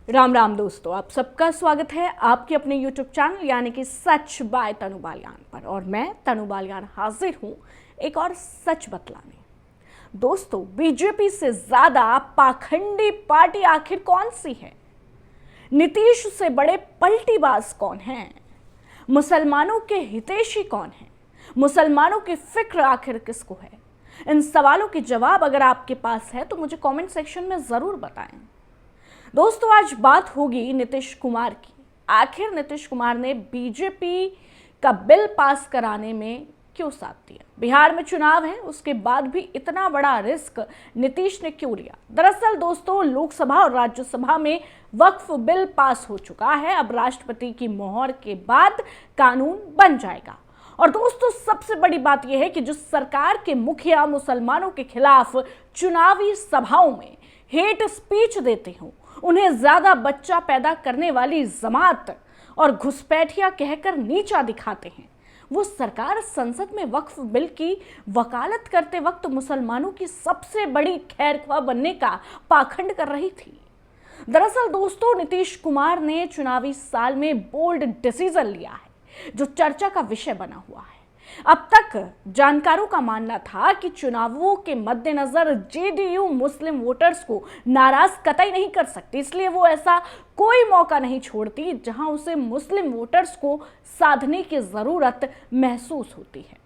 राम राम दोस्तों, आप सबका स्वागत है आपके अपने YouTube चैनल यानी कि सच बाय तनु बालियान पर। और मैं तनु बालियान हाजिर हूं एक और सच बतलाने। दोस्तों, बीजेपी से ज्यादा पाखंडी पार्टी आखिर कौन सी है? नीतीश से बड़े पलटीबाज कौन हैं? मुसलमानों के हितैषी कौन हैं? मुसलमानों की फिक्र आखिर किसको है? इन सवालों के जवाब अगर आपके पास है तो मुझे कमेंट सेक्शन में जरूर बताएं। दोस्तों, आज बात होगी नीतीश कुमार की। आखिर नीतीश कुमार ने बीजेपी का बिल पास कराने में क्यों साथ दिया? बिहार में चुनाव है, उसके बाद भी इतना बड़ा रिस्क नीतीश ने क्यों लिया? दरअसल दोस्तों, लोकसभा और राज्यसभा में वक्फ बिल पास हो चुका है। अब राष्ट्रपति की मोहर के बाद कानून बन जाएगा। और दोस्तों, सबसे बड़ी बात यह है कि जो सरकार के मुखिया मुसलमानों के खिलाफ चुनावी सभाओं में हेट स्पीच देते हो, उन्हें ज्यादा बच्चा पैदा करने वाली जमात और घुसपैठिया कहकर नीचा दिखाते हैं, वो सरकार संसद में वक्फ बिल की वकालत करते वक्त मुसलमानों की सबसे बड़ी खैरख्वाह बनने का पाखंड कर रही थी। दरअसल दोस्तों, नीतीश कुमार ने चुनावी साल में बोल्ड डिसीजन लिया है जो चर्चा का विषय बना हुआ है। अब तक जानकारों का मानना था कि चुनावों के मद्देनजर जेडीयू मुस्लिम वोटर्स को नाराज कतई नहीं कर सकती, इसलिए वो ऐसा कोई मौका नहीं छोड़ती जहां उसे मुस्लिम वोटर्स को साधने की जरूरत महसूस होती है।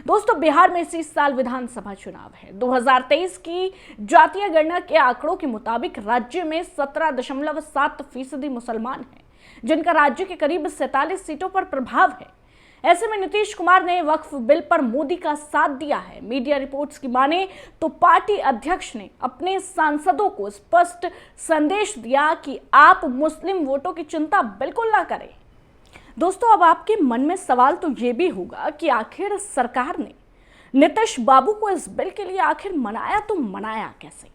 दोस्तों, बिहार में इसी साल विधानसभा चुनाव है। 2023 की जातीय गणना के आंकड़ों के मुताबिक राज्य में 17.7% मुसलमान हैं, जिनका राज्य के करीब 47 सीटों पर प्रभाव है। ऐसे में नीतीश कुमार ने वक्फ बिल पर मोदी का साथ दिया है। मीडिया रिपोर्ट्स की माने तो पार्टी अध्यक्ष ने अपने सांसदों को स्पष्ट संदेश दिया कि आप मुस्लिम वोटों की चिंता बिल्कुल ना करें। दोस्तों, अब आपके मन में सवाल तो ये भी होगा कि आखिर सरकार ने नीतीश बाबू को इस बिल के लिए आखिर मनाया तो मनाया कैसे?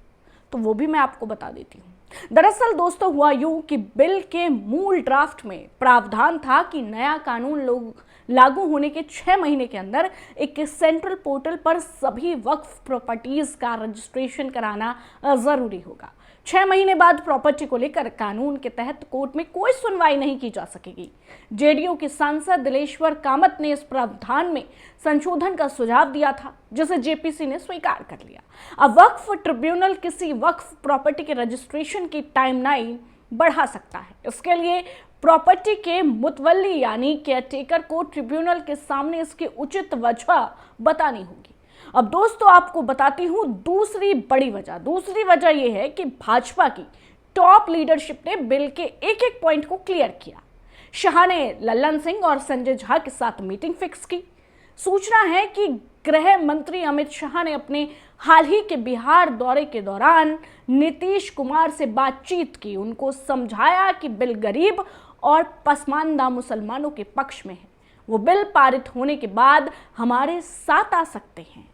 तो वो भी मैं आपको बता देती हूँ। दरअसल दोस्तों, हुआ यूं कि बिल के मूल ड्राफ्ट में प्रावधान था कि नया कानून लागू होने के 6 महीने के अंदर एक सेंट्रल पोर्टल पर सभी वक्फ प्रॉपर्टीज का रजिस्ट्रेशन कराना जरूरी होगा। 6 महीने बाद प्रॉपर्टी को लेकर कानून के तहत कोर्ट में कोई सुनवाई नहीं की जा सकेगी। जेडीयू के सांसद दिलेश्वर कामत ने इस प्रावधान में संशोधन का सुझाव दिया था, जिसे जेपीसी ने स्वीकार कर लिया। अब वक्फ ट्रिब्यूनल किसी वक्फ प्रॉपर्टी के रजिस्ट्रेशन की टाइमलाइन बढ़ा सकता है। इसके लिए प्रॉपर्टी के मुतवल्ली यानी केयरटेकर को ट्रिब्यूनल के सामने इसकी उचित वजह बतानी होगी। अब दोस्तों, आपको बताती हूं दूसरी बड़ी वजह। दूसरी वजह यह है कि भाजपा की टॉप लीडरशिप ने बिल के एक एक पॉइंट को क्लियर किया। शाह ने लल्लन सिंह और संजय झा के साथ मीटिंग फिक्स की। सूचना है कि गृह मंत्री अमित शाह ने अपने हाल ही के बिहार दौरे के दौरान नीतीश कुमार से बातचीत की। उनको समझाया कि बिल गरीब और पसमानदा मुसलमानों के पक्ष में है। वो बिल पारित होने के बाद हमारे साथ आ सकते हैं।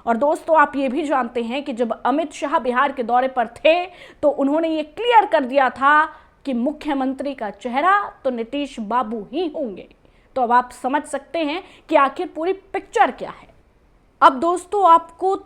और दोस्तों, आप ये भी जानते हैं कि जब अमित शाह बिहार के दौरे पर थे तो उन्होंने ये क्लियर कर दिया था कि मुख्यमंत्री का चेहरा तो नीतीश बाबू ही होंगे। तो अब आप समझ सकते हैं कि आखिर पूरी पिक्चर क्या है। अब दोस्तों, आपको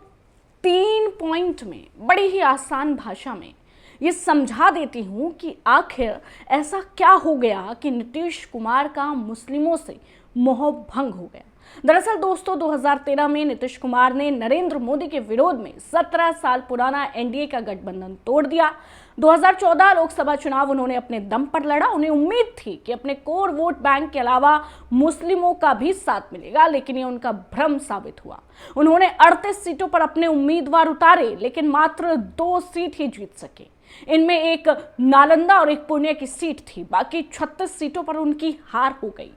3 पॉइंट में बड़ी ही आसान भाषा में ये समझा देती हूं कि आखिर ऐसा क्या हो गया कि नीतीश कुमार का मुस्लिमों से मोह भंग हो गया। दरअसल दोस्तों, 2013 में नीतीश कुमार ने नरेंद्र मोदी के विरोध में 17 साल पुराना एनडीए का गठबंधन तोड़ दिया। 2014 लोकसभा चुनाव उन्होंने अपने दम पर लड़ा। उन्हें उम्मीद थी कि अपने कोर वोट बैंक के अलावा मुस्लिमों का भी साथ मिलेगा, लेकिन ये उनका भ्रम साबित हुआ। उन्होंने 38 सीटों पर अपने उम्मीदवार उतारे, लेकिन मात्र 2 सीट ही जीत सके। इनमें एक नालंदा और एक पुणे की सीट थी। बाकी 36 सीटों पर उनकी हार हो गई।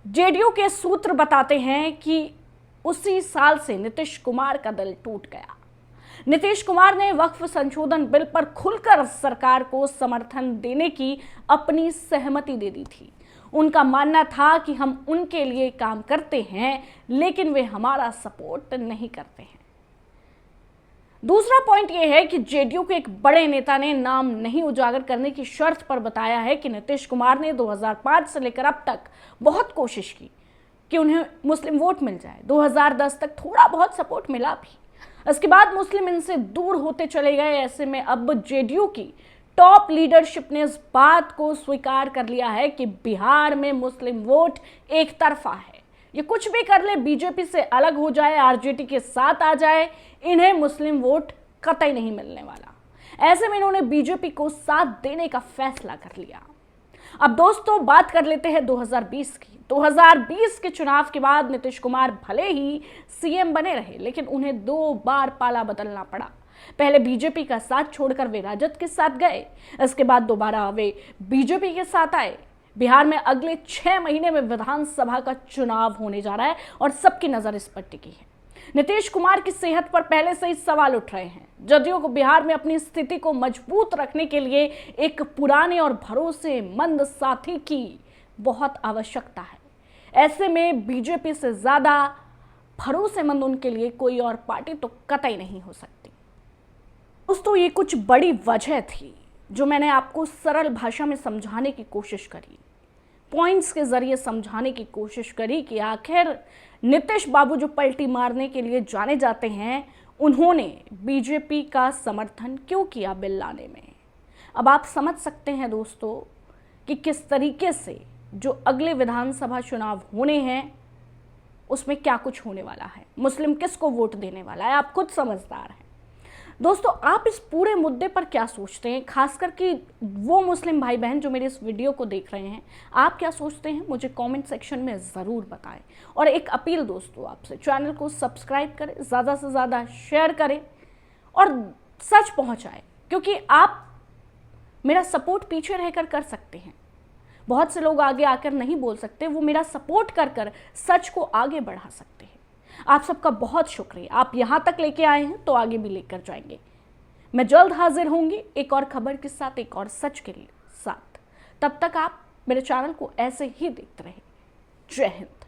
जेडीयू के सूत्र बताते हैं कि उसी साल से नीतीश कुमार का दिल टूट गया। नीतीश कुमार ने वक्फ संशोधन बिल पर खुलकर सरकार को समर्थन देने की अपनी सहमति दे दी थी। उनका मानना था कि हम उनके लिए काम करते हैं, लेकिन वे हमारा सपोर्ट नहीं करते हैं। दूसरा पॉइंट यह है कि जेडीयू के एक बड़े नेता ने नाम नहीं उजागर करने की शर्त पर बताया है कि नीतीश कुमार ने 2005 से लेकर अब तक बहुत कोशिश की कि उन्हें मुस्लिम वोट मिल जाए। 2010 तक थोड़ा बहुत सपोर्ट मिला भी। इसके बाद मुस्लिम इनसे दूर होते चले गए। ऐसे में अब जेडीयू की टॉप लीडरशिप ने इस बात को स्वीकार कर लिया है कि बिहार में मुस्लिम वोट एक तरफा है। ये कुछ भी कर ले, बीजेपी से अलग हो जाए, आरजेडी के साथ आ जाए, इन्हें मुस्लिम वोट कतई नहीं मिलने वाला। ऐसे में इन्होंने बीजेपी को साथ देने का फैसला कर लिया। अब दोस्तों बात कर लेते हैं 2020 की। 2020 के चुनाव के बाद नीतीश कुमार भले ही सीएम बने रहे, लेकिन उन्हें 2 बार पाला बदलना पड़ा। पहले बीजेपी का साथ छोड़कर वे राजद के साथ गए, इसके बाद दोबारा वे बीजेपी के साथ आए। बिहार में अगले 6 महीने में विधानसभा का चुनाव होने जा रहा है और सबकी नजर इस पर टिकी है। नीतीश कुमार की सेहत पर पहले से ही सवाल उठ रहे हैं। जदयू को बिहार में अपनी स्थिति को मजबूत रखने के लिए एक पुराने और भरोसेमंद साथी की बहुत आवश्यकता है। ऐसे में बीजेपी से ज्यादा भरोसेमंद उनके लिए कोई और पार्टी तो कतई नहीं हो सकती। दोस्तों ये कुछ बड़ी वजह थी जो मैंने आपको सरल भाषा में समझाने की कोशिश करी, पॉइंट्स के जरिए समझाने की कोशिश करी कि आखिर नीतीश बाबू जो पलटी मारने के लिए जाने जाते हैं, उन्होंने बीजेपी का समर्थन क्यों किया बिल लाने में। अब आप समझ सकते हैं दोस्तों कि किस तरीके से जो अगले विधानसभा चुनाव होने हैं उसमें क्या कुछ होने वाला है, मुस्लिम किसको वोट देने वाला है। आप खुद समझदार हैं। दोस्तों आप इस पूरे मुद्दे पर क्या सोचते हैं, खासकर कि वो मुस्लिम भाई बहन जो मेरे इस वीडियो को देख रहे हैं, आप क्या सोचते हैं मुझे कमेंट सेक्शन में ज़रूर बताएं। और एक अपील दोस्तों आपसे, चैनल को सब्सक्राइब करें, ज़्यादा से ज़्यादा शेयर करें और सच पहुंचाएं, क्योंकि आप मेरा सपोर्ट पीछे रहकर कर सकते हैं। बहुत से लोग आगे आकर नहीं बोल सकते, वो मेरा सपोर्ट कर कर सच को आगे बढ़ा सकते हैं। आप सबका बहुत शुक्रिया, आप यहां तक लेके आए हैं तो आगे भी लेकर जाएंगे। मैं जल्द हाजिर होंगी एक और खबर के साथ, एक और सच के साथ। तब तक आप मेरे चैनल को ऐसे ही देखते रहें। जय हिंद।